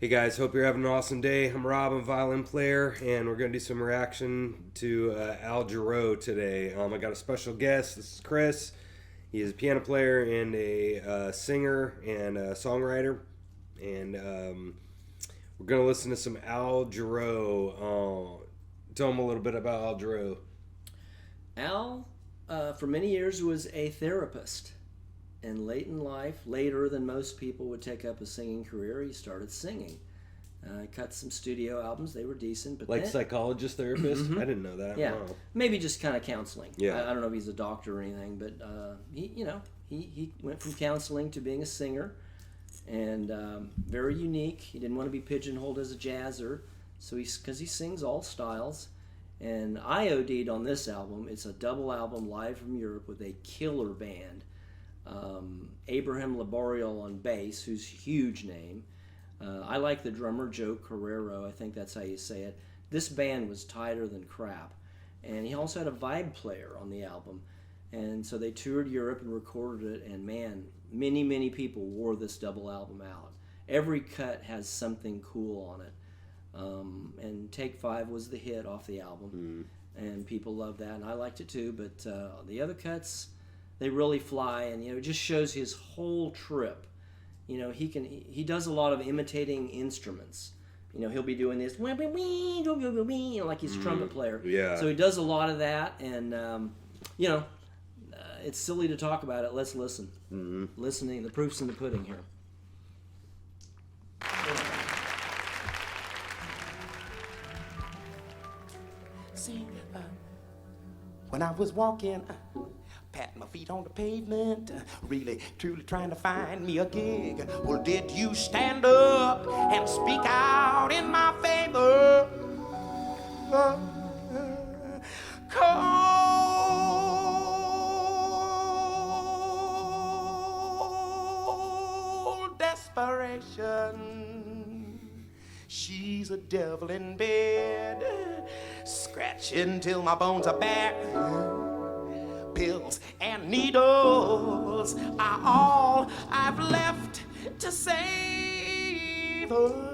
Hey guys, hope you're having an awesome day. I'm Rob, I'm a violin player, and we're going to do some reaction to Al Jarreau today. I got a special guest. This is Chris. He is a piano player and a singer and a songwriter. And we're going to listen to some Al Jarreau. Tell him a little bit about Al Jarreau. Al, for many years, was a therapist. And late in life, later than most people would take up a singing career, he started singing. He cut some studio albums. They were decent. But Like then, psychologist, therapist? Mm-hmm. I didn't know that. Yeah, Wow. maybe just kind of counseling. Yeah. I don't know if he's a doctor or anything, but he went from counseling to being a singer, and very unique. He didn't want to be pigeonholed as a jazzer, so because he sings all styles. And I OD'd on this album. It's a double album live from Europe with a killer band. Abraham Laboriel on bass, who's a huge name. I like the drummer, Joe Jarreau. I think that's how you say it. This band was tighter than crap. And he also had a vibe player on the album. And so they toured Europe and recorded it, and man, many people wore this double album out. Every cut has something cool on it. And Take 5 was the hit off the album. And people loved that, and I liked it too, but the other cuts, they really fly, and it just shows his whole trip. He does a lot of imitating instruments. He'll be doing this like he's a trumpet player. Yeah. So he does a lot of that, and it's silly to talk about it. Let's listen. Listening, the proof's in the pudding here. See, when I was walking, patting my feet on the pavement, really, truly trying to find me a gig. Well, did you stand up and speak out in my favor? Cold desperation. She's a devil in bed, scratching till my bones are bare. Pills and needles are all I've left to save her.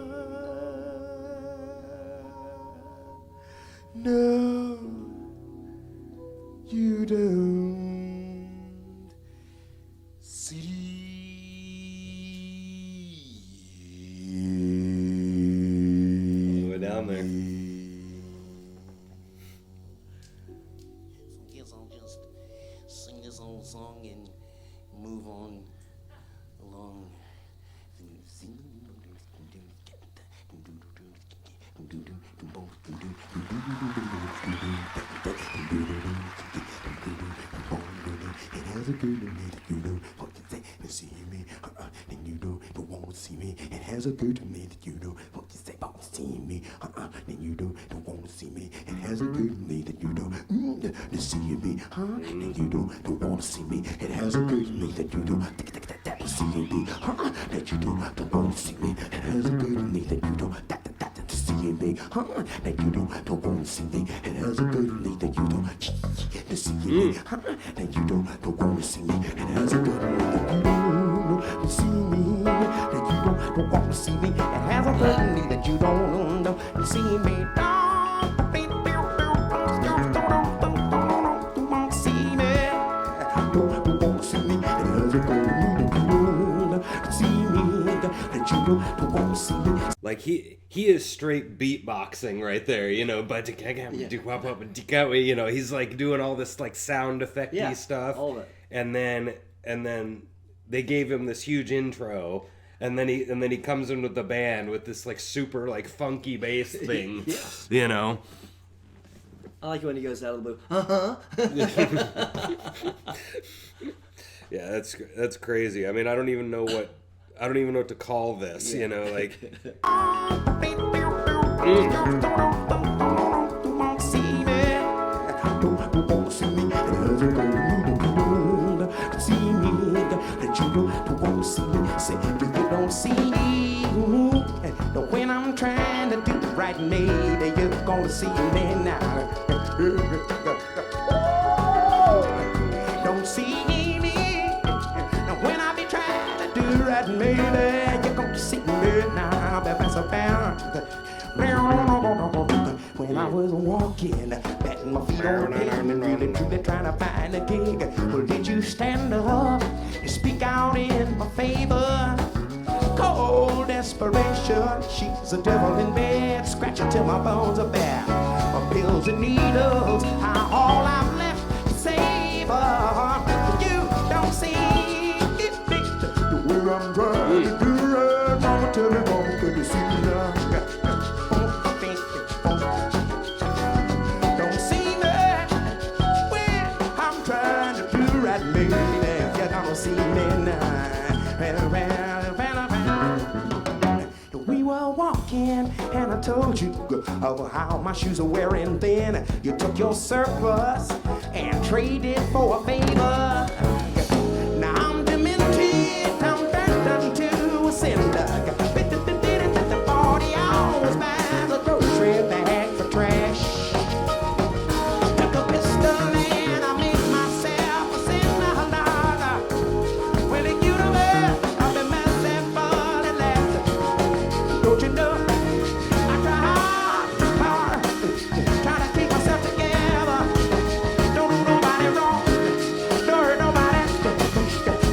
No, you don't see. We're down there. Guess I'll just sing this old song and move on along. It has a good in me that you know what you say. See me, then you don't want to see me. It has a good in me that you know what you say about seeing me. Then you don't want to see me. It has a good in me that you don't see me. Then you don't want to see me. It has a good in me that you don't see me. That you don't want to see me. It has a good in me that you don't see me. That you don't want to see me. It has a good in me that you don't see me. That you don't want to see me. It has a good in me that you don't see me. That you don't want to see me. It has a good in me that you don't see me. Like he is straight beatboxing right there, but he's like doing all this like sound effecty stuff. All of it. And then they gave him this huge intro, and then he comes in with the band with this like super like funky bass thing. I like it when he goes out of the blue. Yeah, that's crazy. I mean, I don't even know what to call this, like. When I'm trying to do right, maybe you're gonna see me now. Don't see me. When I be trying to do right, maybe you're gonna see me now. and I was walking, batting my feet on the pavement, really truly trying to find a gig. Well, did you stand up and speak out in my favor? Cold desperation, she's a devil in bed, scratching till my bones are bare. Pills and needles are all I'm left to savor. You don't see it, the way I'm trying to do it. Mama, tell me, mama, could you see me now? Don't see me when I'm trying to do right, baby. You don't see me now. We were walking, and I told you of how my shoes are wearing thin. You took your surplus and traded for a favor. Now I'm demented, I'm turned to a cinder. 40 hours by the grocery bag for trash. Took a pistol and I made myself a cinder. Well, the universe, I've been merciful and left. Don't you know? I try hard, trying to keep myself together. Don't do nobody wrong, don't hurt nobody.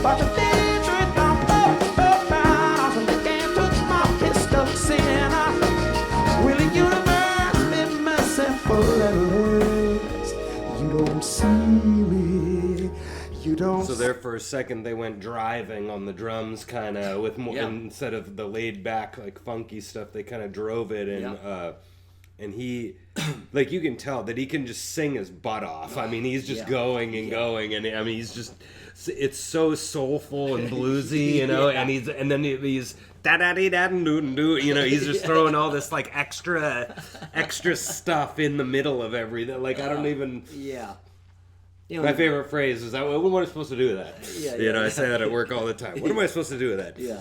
But the thing truth I'm about, the damn took my pistol sinner. Will the universe be merciful at last? You don't see me, you don't. So there for a second they went driving on the drums, kind of with more Yeah. instead of the laid back like funky stuff. They kind of drove it, and he, like you can tell that he can just sing his butt off. I mean, he's just Yeah. going and going, and I mean he's just it's so soulful and bluesy, you know. Yeah. And then he's da da dee da doo doo, you know. He's just throwing all this like extra stuff in the middle of everything. Like I don't even. Yeah. You know, My favorite phrase is, "What am I supposed to do with that?" Yeah, You know, yeah. I say that at work all the time. What am I supposed to do with that? Yeah.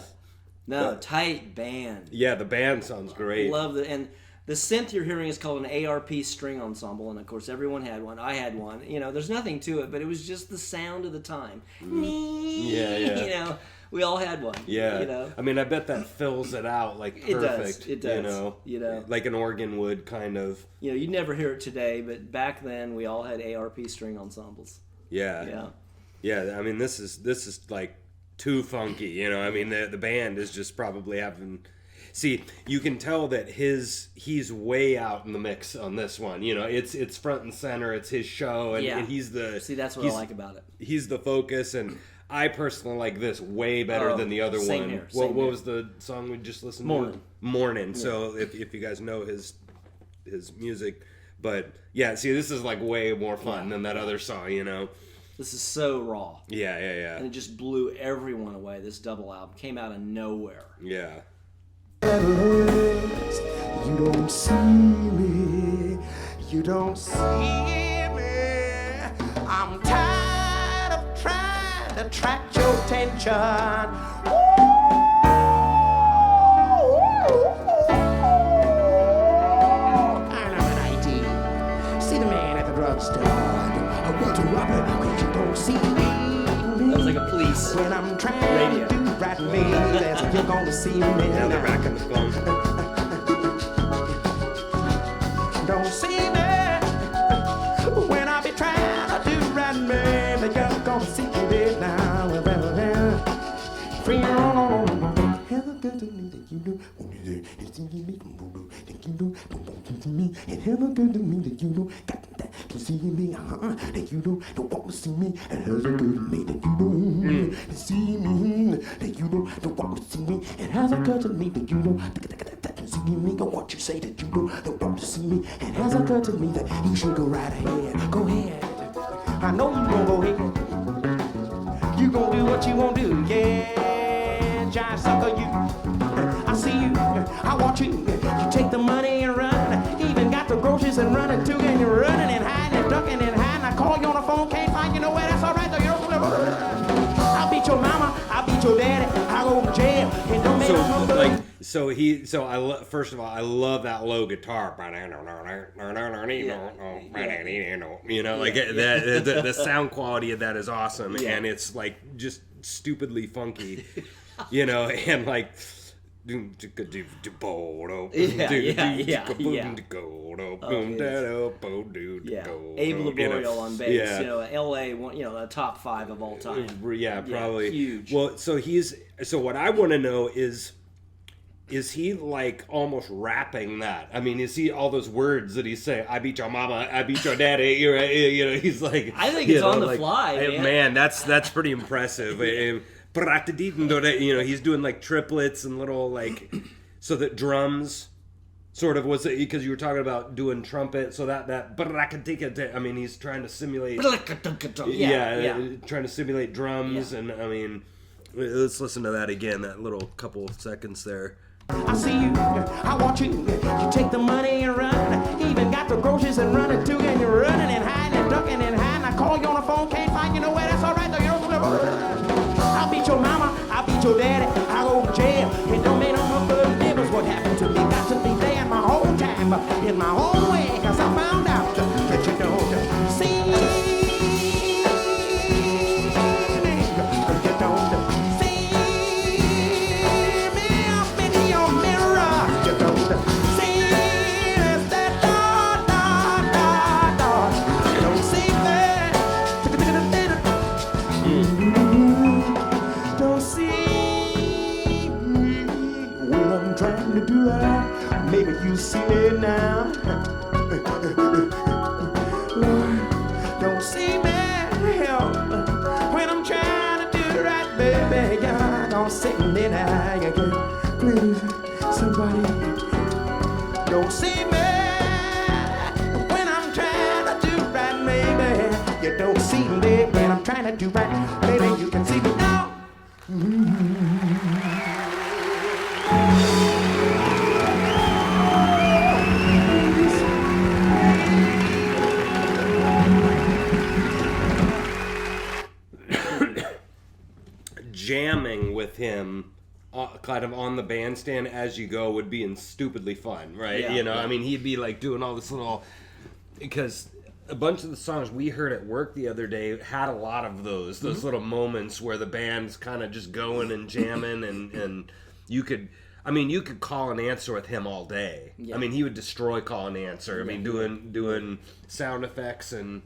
No, tight band. Yeah, the band sounds great. Love it. And the synth you're hearing is called an ARP string ensemble, and of course everyone had one. I had one. You know, there's nothing to it, but it was just the sound of the time. Yeah, yeah. You know, we all had one. Yeah, You know, I mean, I bet that fills it out like It does. perfect. It does. You know, You know. like an organ would kind of. you'd never hear it today, but back then we all had ARP string ensembles. Yeah, Yeah. yeah. I mean, this is like too funky. You know, I mean, the band is just probably having. See, you can tell that he's way out in the mix on this one. You know, it's front and center. It's his show, and, Yeah. and he's the. See, that's what I like about it. He's the focus, and I personally like this way better Oh, than the other same one. here, What same here. was the song we just listened Morning. to? Morning. So if you guys know his music, but yeah, see, this is like way more fun than that other song. You know. This is so raw. Yeah, yeah, And it just blew everyone away. This double album came out of nowhere. yeah. At last, you don't see me, you don't see me. I'm tired of trying to attract your attention. Kind of an idea. See the man at the drugstore. I want to rob it, but you don't see me. That was like a police. When I'm trying Radio. to do right, baby, you're gonna see me. Now they're back in the phone. Don't see me when I be trying to do right, baby, you're gonna see me now. Free on. Have a good to me that you know. And see me, that you know. Don't want to me. And have a good to me that you know. Got that to see me, that you know. Don't want to see me. And has a good to me that you know. To see me, that you know. Don't want to see me. And has a good to me that you know. To see me, go what you say that you know. Don't want to see me. And has a good to me that you should go right ahead. Go ahead. I know you gon' go ahead. You gon' do what you gon' do, yeah, giant sucker, you. I see you, I want you. You take the money and run. Even got the groceries and running too, and you're running and hiding and ducking and hiding. I call you on the phone, can't find you nowhere. That's all right though. You don't I'll beat your mama, I'll beat your daddy. I'll go to jail. It don't make no So good. first of all, I love that low guitar. You know, like the sound quality of that is awesome, Yeah. and it's like just stupidly funky, you know, and like Abe Laboriel on bass. Yeah. L.A. A top 5 of all time. Yeah, probably huge. Well, so what I want to know is he like almost rapping that? I mean, is he all those words that he's saying? I beat your mama, I beat your daddy. He's like. I think it's on the fly, man. That's pretty impressive. He's doing like triplets and little like, so that drums. Sort of was it because you were talking about doing trumpet, so that I mean, he's trying to simulate. Trying to simulate drums, and I mean, let's listen to that again. That little couple of seconds there. I see you, I want you. You take the money and run. Even got the groceries and running too, and you're running and hiding and ducking and hiding. I call you on the phone, can't find you nowhere. That's all right though. You don't I'll beat your mama, I'll beat your daddy. I'll go to jail. It don't make no more difference what happened to me. Got to be there in my whole time, in my own way, 'cause I found out that you don't see me. You don't see me up in your mirror. You don't see that dot. You don't see that. Don't see me when I'm trying to do that. Maybe you see me now. Don't see me when I'm trying to do right, baby. Don't see me now. Please, somebody. Don't see me when I'm trying to do right, baby. You don't see me when I'm trying to do right, baby. You can see me now. Jamming with him kind of on the bandstand as you go would be stupidly fun, right? I mean, he'd be like doing all this little, because a bunch of the songs we heard at work the other day had a lot of those little moments where the band's kind of just going and jamming, and you could call and answer with him all day. I mean, he would destroy call and answer. I mean, doing sound effects and.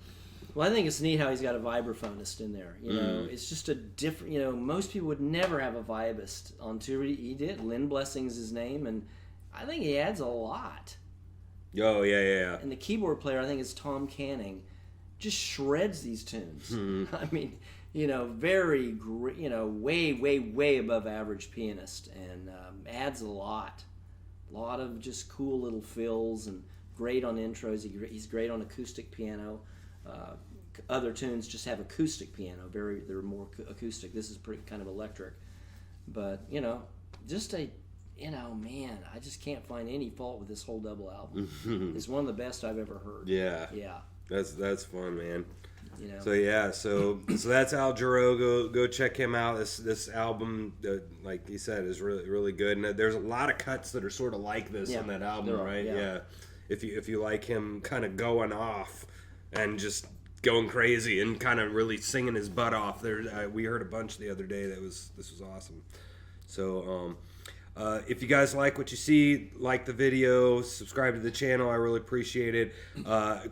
Well, I think it's neat how he's got a vibraphonist in there. It's just a different. Most people would never have a vibist on tour. He did. Lynn Blessing's his name, and I think he adds a lot. Oh yeah. And the keyboard player, I think, is Tom Canning. Just shreds these tunes. I mean, very great. Way above average pianist, and adds a lot. A lot of just cool little fills, and great on intros. He's great on acoustic piano. Other tunes just have acoustic piano. They're more acoustic. This is pretty kind of electric, but just a man, I just can't find any fault with this whole double album. It's one of the best I've ever heard. Yeah. That's fun, man. So that's Al Jarreau. Go check him out. This album, like he said, is really really good. And there's a lot of cuts that are sort of like this on that album, right? Yeah. If you like him kind of going off and just going crazy and kind of really singing his butt off. We heard a bunch the other day. This was awesome. So if you guys like what you see, like the video, subscribe to the channel. I really appreciate it.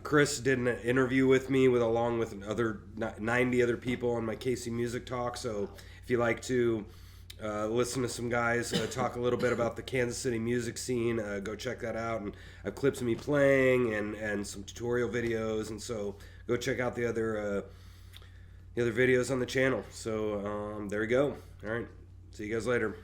Chris did an interview with me along with 90 other people on my KC Music Talk. So if you like to listen to some guys talk a little bit about the Kansas City music scene, go check that out. And I have clips of me playing and some tutorial videos, and so go check out the other videos on the channel. So there we go. All right, see you guys later.